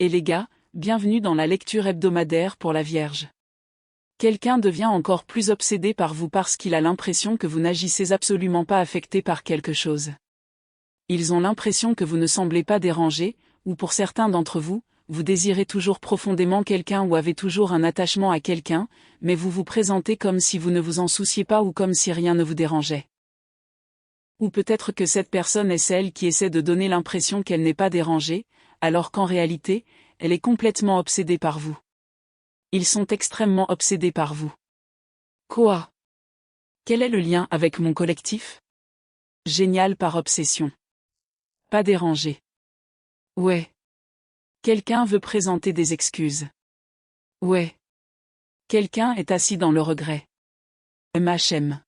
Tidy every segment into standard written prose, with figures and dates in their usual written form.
Et les gars, bienvenue dans la lecture hebdomadaire pour la Vierge. Quelqu'un devient encore plus obsédé par vous parce qu'il a l'impression que vous n'agissez absolument pas affecté par quelque chose. Ils ont l'impression que vous ne semblez pas dérangé, ou pour certains d'entre vous, vous désirez toujours profondément quelqu'un ou avez toujours un attachement à quelqu'un, mais vous vous présentez comme si vous ne vous en souciez pas ou comme si rien ne vous dérangeait. Ou peut-être que cette personne est celle qui essaie de donner l'impression qu'elle n'est pas dérangée, alors qu'en réalité, elle est complètement obsédée par vous. Ils sont extrêmement obsédés par vous. Quoi? Quel est le lien avec mon collectif? Génial par obsession. Pas dérangé. Ouais. Quelqu'un veut présenter des excuses. Ouais. Quelqu'un est assis dans le regret. MHM.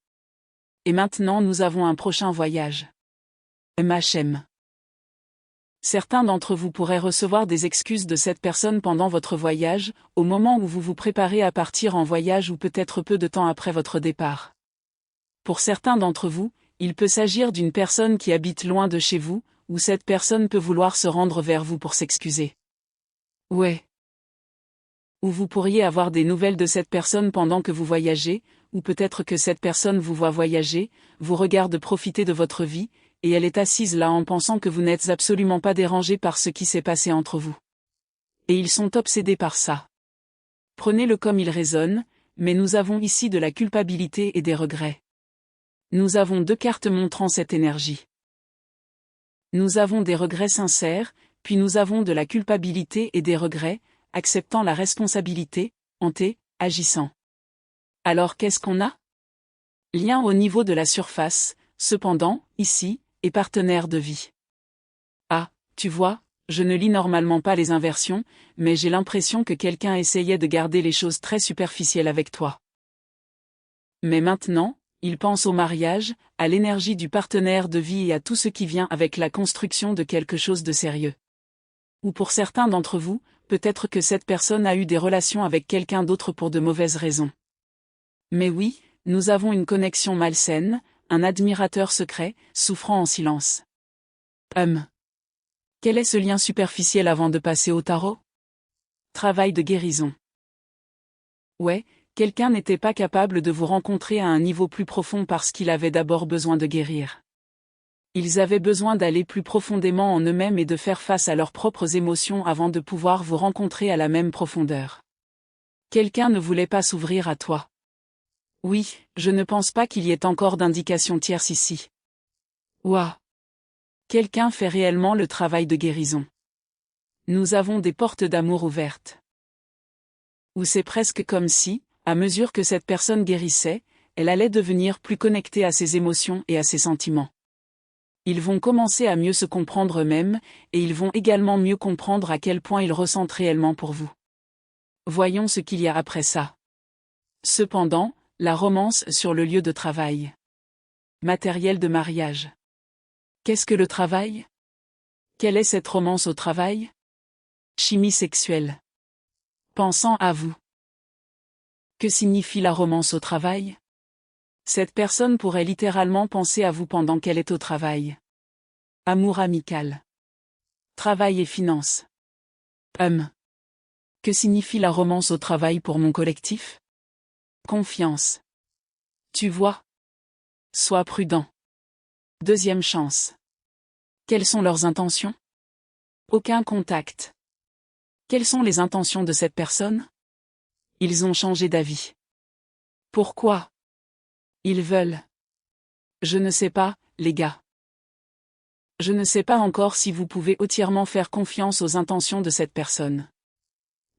Et maintenant nous avons un prochain voyage. MHM. Certains d'entre vous pourraient recevoir des excuses de cette personne pendant votre voyage, au moment où vous vous préparez à partir en voyage ou peut-être peu de temps après votre départ. Pour certains d'entre vous, il peut s'agir d'une personne qui habite loin de chez vous, ou cette personne peut vouloir se rendre vers vous pour s'excuser. Ouais. Ou vous pourriez avoir des nouvelles de cette personne pendant que vous voyagez, ou peut-être que cette personne vous voit voyager, vous regarde profiter de votre vie, et elle est assise là en pensant que vous n'êtes absolument pas dérangé par ce qui s'est passé entre vous. Et ils sont obsédés par ça. Prenez-le comme il résonne, mais nous avons ici de la culpabilité et des regrets. Nous avons 2 cartes montrant cette énergie. Nous avons des regrets sincères, puis nous avons de la culpabilité et des regrets, acceptant la responsabilité, hanté, agissant. Alors qu'est-ce qu'on a? Lien au niveau de la surface, cependant, ici, et partenaire de vie. Ah, tu vois, je ne lis normalement pas les inversions, mais j'ai l'impression que quelqu'un essayait de garder les choses très superficielles avec toi. Mais maintenant, il pense au mariage, à l'énergie du partenaire de vie et à tout ce qui vient avec la construction de quelque chose de sérieux. Ou pour certains d'entre vous, peut-être que cette personne a eu des relations avec quelqu'un d'autre pour de mauvaises raisons. Mais oui, nous avons une connexion malsaine, un admirateur secret, souffrant en silence. Quel est ce lien superficiel avant de passer au tarot? Travail de guérison. Ouais, quelqu'un n'était pas capable de vous rencontrer à un niveau plus profond parce qu'il avait d'abord besoin de guérir. Ils avaient besoin d'aller plus profondément en eux-mêmes et de faire face à leurs propres émotions avant de pouvoir vous rencontrer à la même profondeur. Quelqu'un ne voulait pas s'ouvrir à toi. Oui, je ne pense pas qu'il y ait encore d'indications tierces ici. Ouah! Quelqu'un fait réellement le travail de guérison. Nous avons des portes d'amour ouvertes. Ou c'est presque comme si, à mesure que cette personne guérissait, elle allait devenir plus connectée à ses émotions et à ses sentiments. Ils vont commencer à mieux se comprendre eux-mêmes, et ils vont également mieux comprendre à quel point ils ressentent réellement pour vous. Voyons ce qu'il y a après ça. Cependant, la romance sur le lieu de travail. Matériel de mariage. Qu'est-ce que le travail? Quelle est cette romance au travail? Chimie sexuelle. Pensant à vous. Que signifie la romance au travail? Cette personne pourrait littéralement penser à vous pendant qu'elle est au travail. Amour amical. Travail et finances. Que signifie la romance au travail pour mon collectif? Confiance. Tu vois? Sois prudent. Deuxième chance. Quelles sont leurs intentions? Aucun contact. Quelles sont les intentions de cette personne? Ils ont changé d'avis. Pourquoi? Ils veulent. Je ne sais pas, les gars. Je ne sais pas encore si vous pouvez entièrement faire confiance aux intentions de cette personne.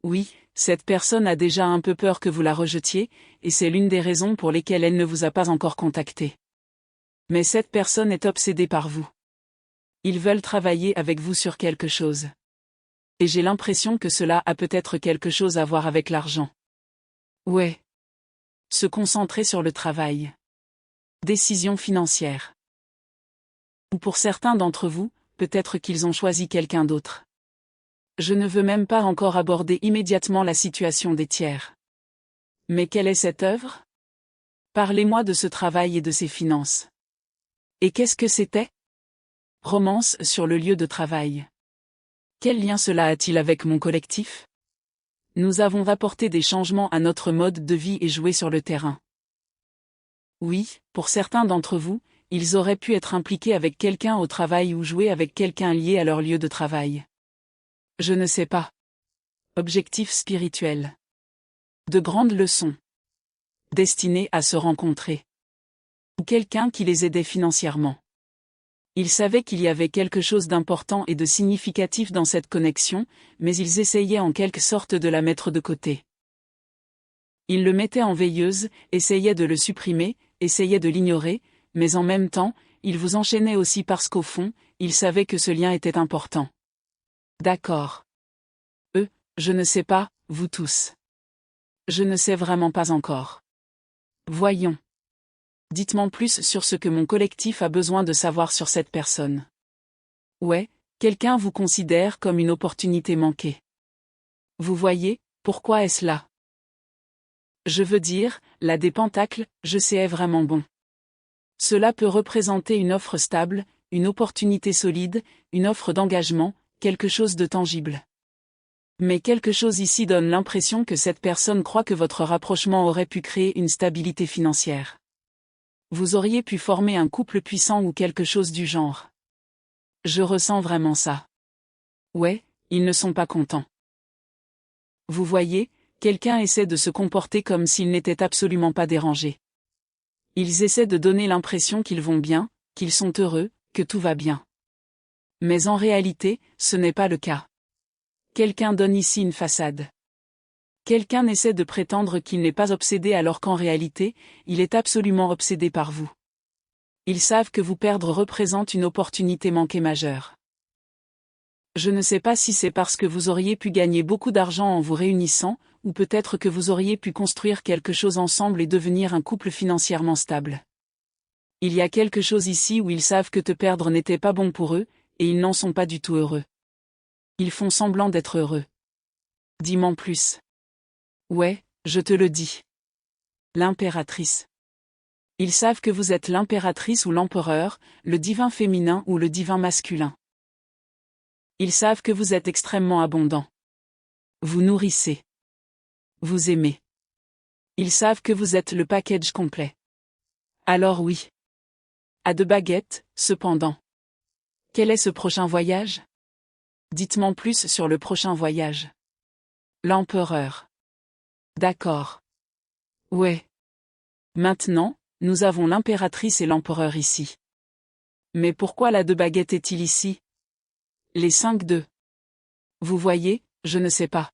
Oui, cette personne a déjà un peu peur que vous la rejetiez, et c'est l'une des raisons pour lesquelles elle ne vous a pas encore contacté. Mais cette personne est obsédée par vous. Ils veulent travailler avec vous sur quelque chose. Et j'ai l'impression que cela a peut-être quelque chose à voir avec l'argent. Ouais. Se concentrer sur le travail. Décision financière. Ou pour certains d'entre vous, peut-être qu'ils ont choisi quelqu'un d'autre. Je ne veux même pas encore aborder immédiatement la situation des tiers. Mais quelle est cette œuvre? Parlez-moi de ce travail et de ses finances. Et qu'est-ce que c'était? Romance sur le lieu de travail. Quel lien cela a-t-il avec mon collectif? Nous avons apporté des changements à notre mode de vie et joué sur le terrain. Oui, pour certains d'entre vous, ils auraient pu être impliqués avec quelqu'un au travail ou jouer avec quelqu'un lié à leur lieu de travail. Je ne sais pas. Objectif spirituel. De grandes leçons. Destinées à se rencontrer. Ou quelqu'un qui les aidait financièrement. Ils savaient qu'il y avait quelque chose d'important et de significatif dans cette connexion, mais ils essayaient en quelque sorte de la mettre de côté. Ils le mettaient en veilleuse, essayaient de le supprimer, essayaient de l'ignorer, mais en même temps, ils vous enchaînaient aussi parce qu'au fond, ils savaient que ce lien était important. D'accord. Je ne sais pas, vous tous. Je ne sais vraiment pas encore. Voyons. Dites-moi plus sur ce que mon collectif a besoin de savoir sur cette personne. Ouais, quelqu'un vous considère comme une opportunité manquée. Vous voyez, pourquoi est-ce là? Je veux dire, la des pentacles, je sais est vraiment bon. Cela peut représenter une offre stable, une opportunité solide, une offre d'engagement, quelque chose de tangible. Mais quelque chose ici donne l'impression que cette personne croit que votre rapprochement aurait pu créer une stabilité financière. Vous auriez pu former un couple puissant ou quelque chose du genre. Je ressens vraiment ça. Ouais, ils ne sont pas contents. Vous voyez, quelqu'un essaie de se comporter comme s'il n'était absolument pas dérangé. Ils essaient de donner l'impression qu'ils vont bien, qu'ils sont heureux, que tout va bien. Mais en réalité, ce n'est pas le cas. Quelqu'un donne ici une façade. Quelqu'un essaie de prétendre qu'il n'est pas obsédé alors qu'en réalité, il est absolument obsédé par vous. Ils savent que vous perdre représente une opportunité manquée majeure. Je ne sais pas si c'est parce que vous auriez pu gagner beaucoup d'argent en vous réunissant, ou peut-être que vous auriez pu construire quelque chose ensemble et devenir un couple financièrement stable. Il y a quelque chose ici où ils savent que te perdre n'était pas bon pour eux, et ils n'en sont pas du tout heureux. Ils font semblant d'être heureux. Dis-m'en plus. Ouais, je te le dis. L'impératrice. Ils savent que vous êtes l'impératrice ou l'empereur, le divin féminin ou le divin masculin. Ils savent que vous êtes extrêmement abondant. Vous nourrissez. Vous aimez. Ils savent que vous êtes le package complet. Alors oui. À deux baguettes, cependant. Quel est ce prochain voyage? Dites-moi plus sur le prochain voyage. L'empereur. D'accord. Ouais. Maintenant, nous avons l'impératrice et l'empereur ici. Mais pourquoi la deux baguettes est-il ici? Les 5 de. Vous voyez, je ne sais pas.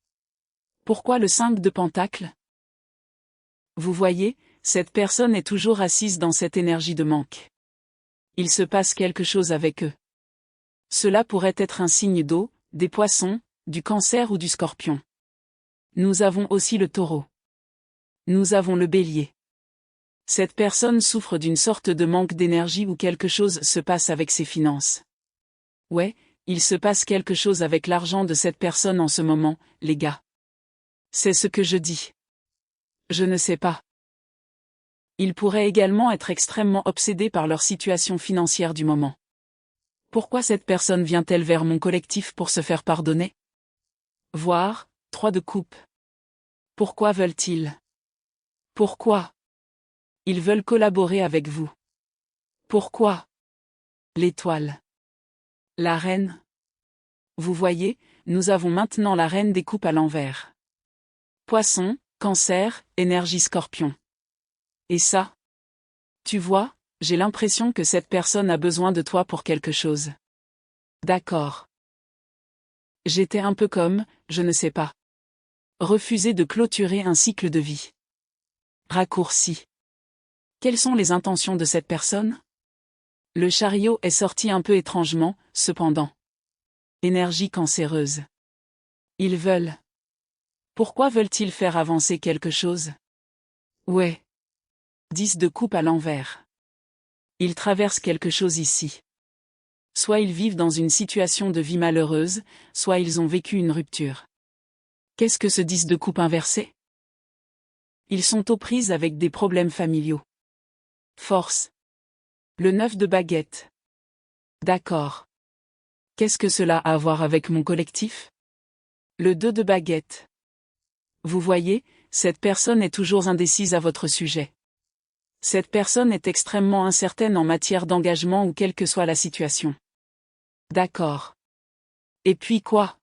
Pourquoi le 5 de pentacles? Vous voyez, cette personne est toujours assise dans cette énergie de manque. Il se passe quelque chose avec eux. Cela pourrait être un signe d'eau, des poissons, du cancer ou du scorpion. Nous avons aussi le taureau. Nous avons le bélier. Cette personne souffre d'une sorte de manque d'énergie ou quelque chose se passe avec ses finances. Ouais, il se passe quelque chose avec l'argent de cette personne en ce moment, les gars. C'est ce que je dis. Je ne sais pas. Ils pourraient également être extrêmement obsédés par leur situation financière du moment. Pourquoi cette personne vient-elle vers mon collectif pour se faire pardonner? Voir, 3 de coupe. Pourquoi veulent-ils? Pourquoi? Ils veulent collaborer avec vous. Pourquoi? L'étoile. La reine. Vous voyez, nous avons maintenant la reine des coupes à l'envers. Poisson, cancer, énergie scorpion. Et ça? Tu vois, j'ai l'impression que cette personne a besoin de toi pour quelque chose. D'accord. J'étais un peu comme, je ne sais pas. Refuser de clôturer un cycle de vie. Raccourci. Quelles sont les intentions de cette personne? Le chariot est sorti un peu étrangement, cependant. Énergie cancéreuse. Ils veulent. Pourquoi veulent-ils faire avancer quelque chose? Ouais. 10 de coupe à l'envers. Ils traversent quelque chose ici. Soit ils vivent dans une situation de vie malheureuse, soit ils ont vécu une rupture. Qu'est-ce que ce 10 de coupe inversé? Ils sont aux prises avec des problèmes familiaux. Force. Le 9 de baguette. D'accord. Qu'est-ce que cela a à voir avec mon collectif? Le 2 de baguette. Vous voyez, cette personne est toujours indécise à votre sujet. Cette personne est extrêmement incertaine en matière d'engagement ou quelle que soit la situation. D'accord. Et puis quoi?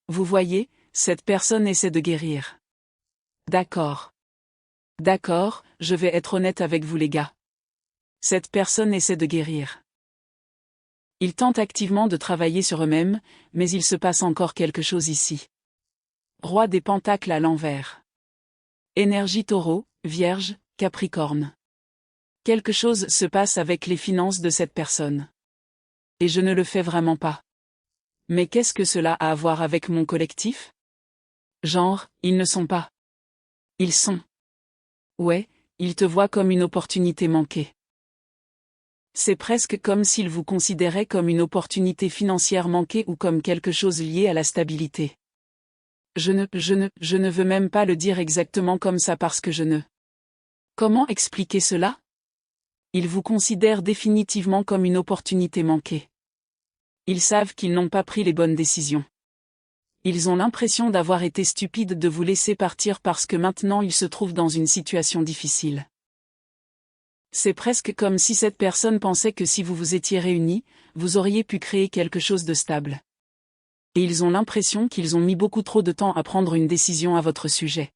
Vous voyez, cette personne essaie de guérir. D'accord. D'accord, je vais être honnête avec vous les gars. Cette personne essaie de guérir. Ils tentent activement de travailler sur eux-mêmes, mais il se passe encore quelque chose ici. Roi des pentacles à l'envers. Énergie Taureau, Vierge, Capricorne. Quelque chose se passe avec les finances de cette personne. Et je ne le fais vraiment pas. Mais qu'est-ce que cela a à voir avec mon collectif? Genre, ils ne sont pas. Ils sont. Ouais, ils te voient comme une opportunité manquée. C'est presque comme s'ils vous considéraient comme une opportunité financière manquée ou comme quelque chose lié à la stabilité. Je ne veux même pas le dire exactement comme ça parce que je ne. Comment expliquer cela? Ils vous considèrent définitivement comme une opportunité manquée. Ils savent qu'ils n'ont pas pris les bonnes décisions. Ils ont l'impression d'avoir été stupides de vous laisser partir parce que maintenant ils se trouvent dans une situation difficile. C'est presque comme si cette personne pensait que si vous vous étiez réunis, vous auriez pu créer quelque chose de stable. Et ils ont l'impression qu'ils ont mis beaucoup trop de temps à prendre une décision à votre sujet.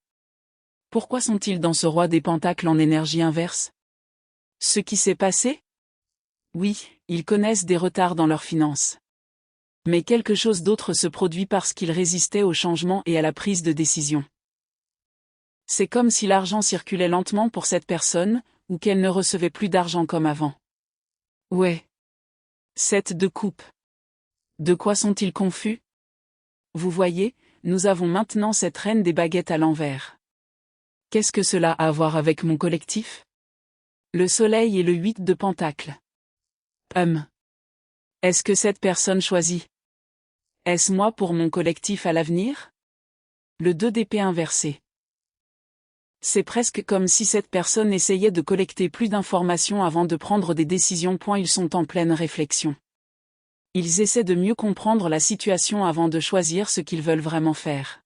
Pourquoi sont-ils dans ce roi des pentacles en énergie inverse? Ce qui s'est passé? Oui, ils connaissent des retards dans leurs finances. Mais quelque chose d'autre se produit parce qu'ils résistaient au changement et à la prise de décision. C'est comme si l'argent circulait lentement pour cette personne, ou qu'elle ne recevait plus d'argent comme avant. Ouais. 7 de coupe. De quoi sont-ils confus? Vous voyez, nous avons maintenant cette reine des baguettes à l'envers. Qu'est-ce que cela a à voir avec mon collectif? Le soleil et le 8 de pentacles. Est-ce que cette personne choisit? Est-ce moi pour mon collectif à l'avenir? Le 2 d'épée inversé. C'est presque comme si cette personne essayait de collecter plus d'informations avant de prendre des décisions. Ils sont en pleine réflexion. Ils essaient de mieux comprendre la situation avant de choisir ce qu'ils veulent vraiment faire.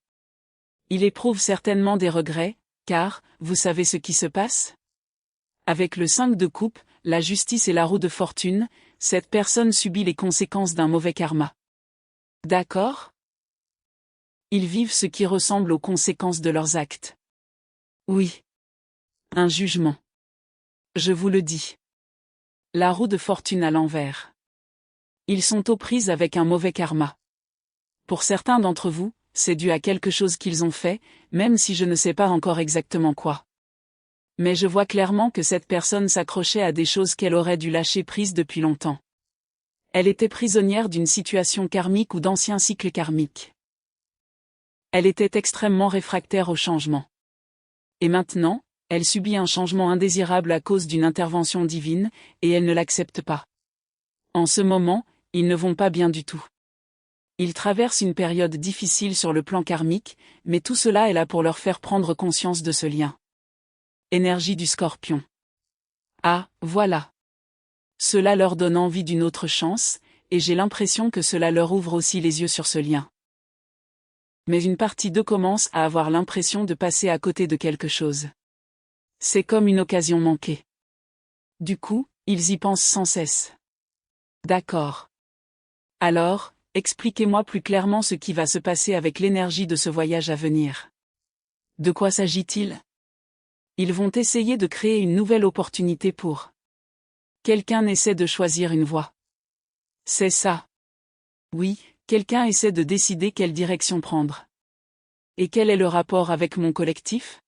Ils éprouvent certainement des regrets, car, vous savez ce qui se passe? Avec le 5 de coupe, la justice et la roue de fortune, cette personne subit les conséquences d'un mauvais karma. D'accord? Ils vivent ce qui ressemble aux conséquences de leurs actes. Oui. Un jugement. Je vous le dis. La roue de fortune à l'envers. Ils sont aux prises avec un mauvais karma. Pour certains d'entre vous, c'est dû à quelque chose qu'ils ont fait, même si je ne sais pas encore exactement quoi. Mais je vois clairement que cette personne s'accrochait à des choses qu'elle aurait dû lâcher prise depuis longtemps. Elle était prisonnière d'une situation karmique ou d'anciens cycles karmiques. Elle était extrêmement réfractaire au changement. Et maintenant, elle subit un changement indésirable à cause d'une intervention divine, et elle ne l'accepte pas. En ce moment, ils ne vont pas bien du tout. Ils traversent une période difficile sur le plan karmique, mais tout cela est là pour leur faire prendre conscience de ce lien. Énergie du Scorpion. Ah, voilà. Cela leur donne envie d'une autre chance, et j'ai l'impression que cela leur ouvre aussi les yeux sur ce lien. Mais une partie d'eux commence à avoir l'impression de passer à côté de quelque chose. C'est comme une occasion manquée. Du coup, ils y pensent sans cesse. D'accord. Alors, expliquez-moi plus clairement ce qui va se passer avec l'énergie de ce voyage à venir. De quoi s'agit-il? Ils vont essayer de créer une nouvelle opportunité pour. Quelqu'un essaie de choisir une voie. C'est ça. Oui, quelqu'un essaie de décider quelle direction prendre. Et quel est le rapport avec mon collectif?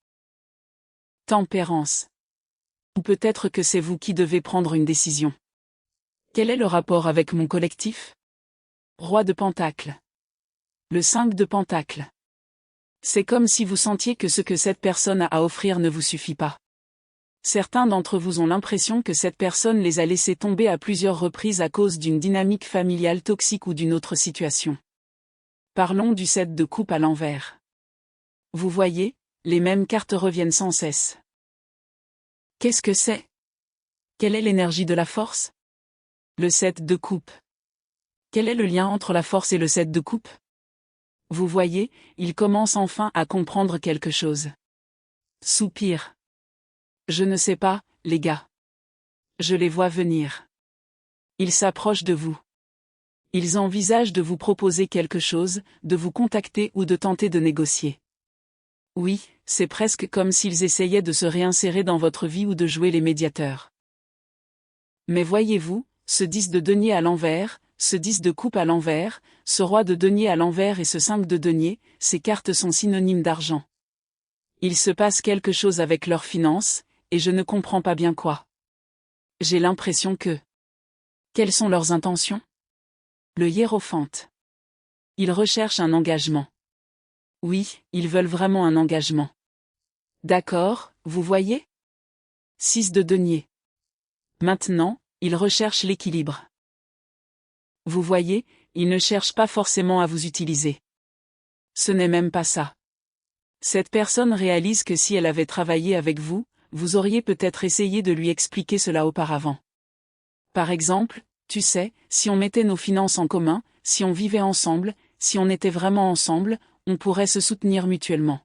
Tempérance. Ou peut-être que c'est vous qui devez prendre une décision. Quel est le rapport avec mon collectif? Roi de Pentacles. Le 5 de Pentacles. C'est comme si vous sentiez que ce que cette personne a à offrir ne vous suffit pas. Certains d'entre vous ont l'impression que cette personne les a laissés tomber à plusieurs reprises à cause d'une dynamique familiale toxique ou d'une autre situation. Parlons du 7 de coupe à l'envers. Vous voyez, les mêmes cartes reviennent sans cesse. Qu'est-ce que c'est? Quelle est l'énergie de la force? Le 7 de coupe. Quel est le lien entre la force et le 7 de coupe? Vous voyez, il commence enfin à comprendre quelque chose. Soupir. Je ne sais pas, les gars. Je les vois venir. Ils s'approchent de vous. Ils envisagent de vous proposer quelque chose, de vous contacter ou de tenter de négocier. Oui, c'est presque comme s'ils essayaient de se réinsérer dans votre vie ou de jouer les médiateurs. Mais voyez-vous, ce 10 de denier à l'envers, ce 10 de coupe à l'envers, ce roi de denier à l'envers et ce 5 de denier, ces cartes sont synonymes d'argent. Il se passe quelque chose avec leurs finances, et je ne comprends pas bien quoi. J'ai l'impression que... Quelles sont leurs intentions? Le hiérophante. Ils recherchent un engagement. Oui, ils veulent vraiment un engagement. D'accord, vous voyez? 6 de denier. Maintenant, ils recherchent l'équilibre. Vous voyez, ils ne cherchent pas forcément à vous utiliser. Ce n'est même pas ça. Cette personne réalise que si elle avait travaillé avec vous, vous auriez peut-être essayé de lui expliquer cela auparavant. Par exemple, tu sais, si on mettait nos finances en commun, si on vivait ensemble, si on était vraiment ensemble, on pourrait se soutenir mutuellement.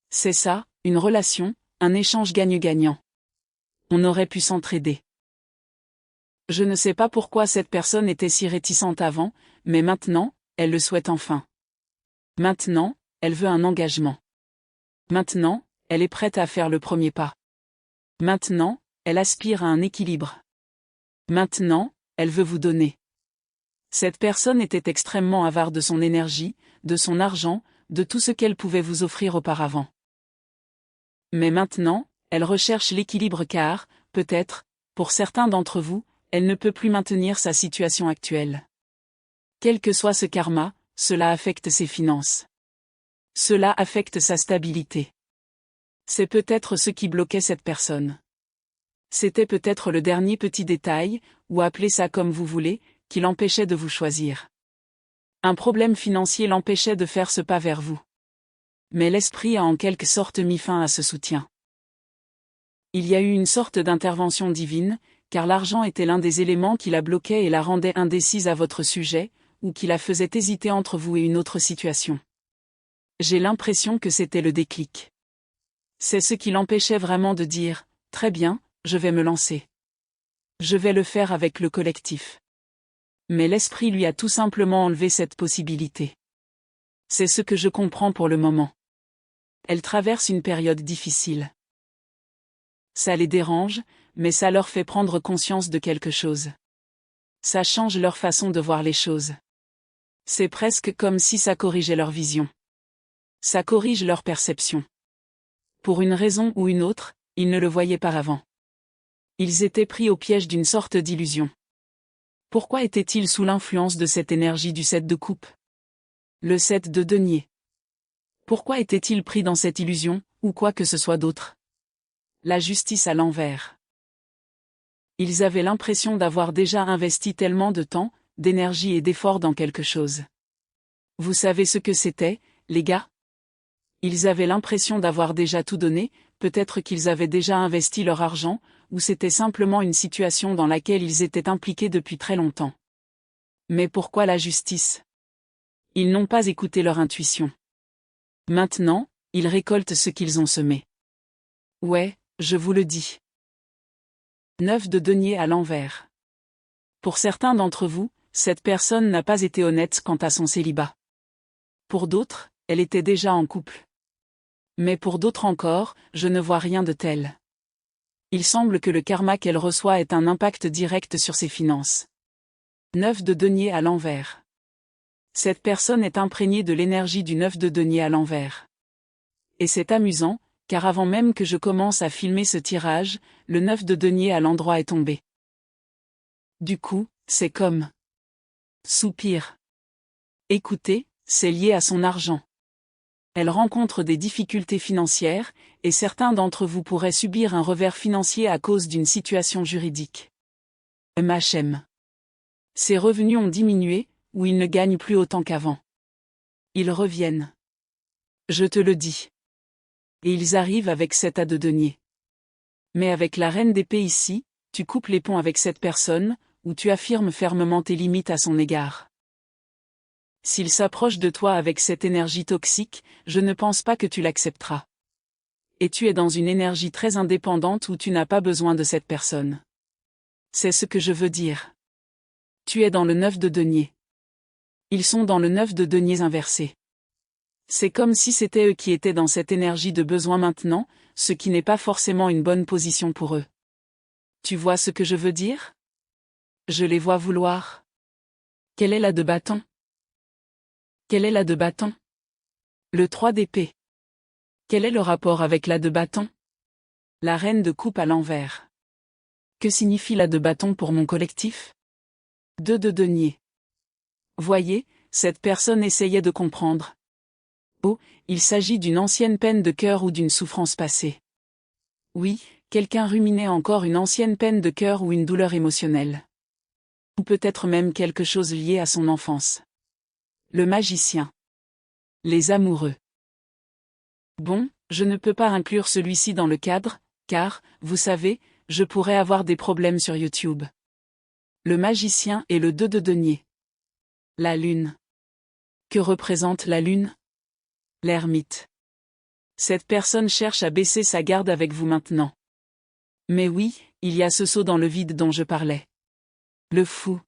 C'est ça, une relation, un échange gagne-gagnant. On aurait pu s'entraider. Je ne sais pas pourquoi cette personne était si réticente avant, mais maintenant, elle le souhaite enfin. Maintenant, elle veut un engagement. Maintenant, elle est prête à faire le premier pas. Maintenant, elle aspire à un équilibre. Maintenant, elle veut vous donner. Cette personne était extrêmement avare de son énergie, de son argent, de tout ce qu'elle pouvait vous offrir auparavant. Mais maintenant, elle recherche l'équilibre car, peut-être, pour certains d'entre vous, elle ne peut plus maintenir sa situation actuelle. Quel que soit ce karma, cela affecte ses finances. Cela affecte sa stabilité. C'est peut-être ce qui bloquait cette personne. C'était peut-être le dernier petit détail, ou appelez ça comme vous voulez, qui l'empêchait de vous choisir. Un problème financier l'empêchait de faire ce pas vers vous. Mais l'esprit a en quelque sorte mis fin à ce soutien. Il y a eu une sorte d'intervention divine, car l'argent était l'un des éléments qui la bloquait et la rendait indécise à votre sujet, ou qui la faisait hésiter entre vous et une autre situation. J'ai l'impression que c'était le déclic. C'est ce qui l'empêchait vraiment de dire « Très bien, je vais me lancer. Je vais le faire avec le collectif. » Mais l'esprit lui a tout simplement enlevé cette possibilité. C'est ce que je comprends pour le moment. Elle traverse une période difficile. Ça les dérange, mais ça leur fait prendre conscience de quelque chose. Ça change leur façon de voir les choses. C'est presque comme si ça corrigeait leur vision. Ça corrige leur perception. Pour une raison ou une autre, ils ne le voyaient pas avant. Ils étaient pris au piège d'une sorte d'illusion. Pourquoi étaient-ils sous l'influence de cette énergie du 7 de coupe? Le 7 de denier. Pourquoi étaient-ils pris dans cette illusion, ou quoi que ce soit d'autre? La justice à l'envers. Ils avaient l'impression d'avoir déjà investi tellement de temps, d'énergie et d'efforts dans quelque chose. Vous savez ce que c'était, les gars? Ils avaient l'impression d'avoir déjà tout donné, peut-être qu'ils avaient déjà investi leur argent, ou c'était simplement une situation dans laquelle ils étaient impliqués depuis très longtemps. Mais pourquoi la justice? Ils n'ont pas écouté leur intuition. Maintenant, ils récoltent ce qu'ils ont semé. Ouais, je vous le dis. 9 de denier à l'envers. Pour certains d'entre vous, cette personne n'a pas été honnête quant à son célibat. Pour d'autres, elle était déjà en couple. Mais pour d'autres encore, je ne vois rien de tel. Il semble que le karma qu'elle reçoit ait un impact direct sur ses finances. 9 de denier à l'envers. Cette personne est imprégnée de l'énergie du 9 de denier à l'envers. Et c'est amusant, car avant même que je commence à filmer ce tirage, le 9 de denier à l'endroit est tombé. Du coup, c'est comme... Soupir. Écoutez, c'est lié à son argent. Elle rencontre des difficultés financières, et certains d'entre vous pourraient subir un revers financier à cause d'une situation juridique. MHM. Ses revenus ont diminué, ou ils ne gagnent plus autant qu'avant. Ils reviennent. Je te le dis. Et ils arrivent avec 7 à de denier. Mais avec la reine d'épée ici, tu coupes les ponts avec cette personne, où tu affirmes fermement tes limites à son égard. S'il s'approche de toi avec cette énergie toxique, je ne pense pas que tu l'accepteras. Et tu es dans une énergie très indépendante où tu n'as pas besoin de cette personne. C'est ce que je veux dire. Tu es dans le 9 de denier. Ils sont dans le 9 de deniers inversé. C'est comme si c'était eux qui étaient dans cette énergie de besoin maintenant, ce qui n'est pas forcément une bonne position pour eux. Tu vois ce que je veux dire? Je les vois vouloir. Quelle est la de bâton? Quelle est la de bâton? Le 3 d'épée. Quel est le rapport avec la de bâton? La reine de coupe à l'envers. Que signifie la de bâton pour mon collectif? 2 de denier. Voyez, cette personne essayait de comprendre. Oh, il s'agit d'une ancienne peine de cœur ou d'une souffrance passée. Oui, quelqu'un ruminait encore une ancienne peine de cœur ou une douleur émotionnelle. Ou peut-être même quelque chose lié à son enfance. Le magicien. Les amoureux. Bon, je ne peux pas inclure celui-ci dans le cadre, car, vous savez, je pourrais avoir des problèmes sur YouTube. Le magicien et le 2 de denier. La lune. Que représente la lune? L'ermite. Cette personne cherche à baisser sa garde avec vous maintenant. Mais oui, il y a ce saut dans le vide dont je parlais. Le fou.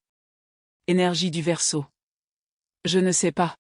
Énergie du Verseau. Je ne sais pas.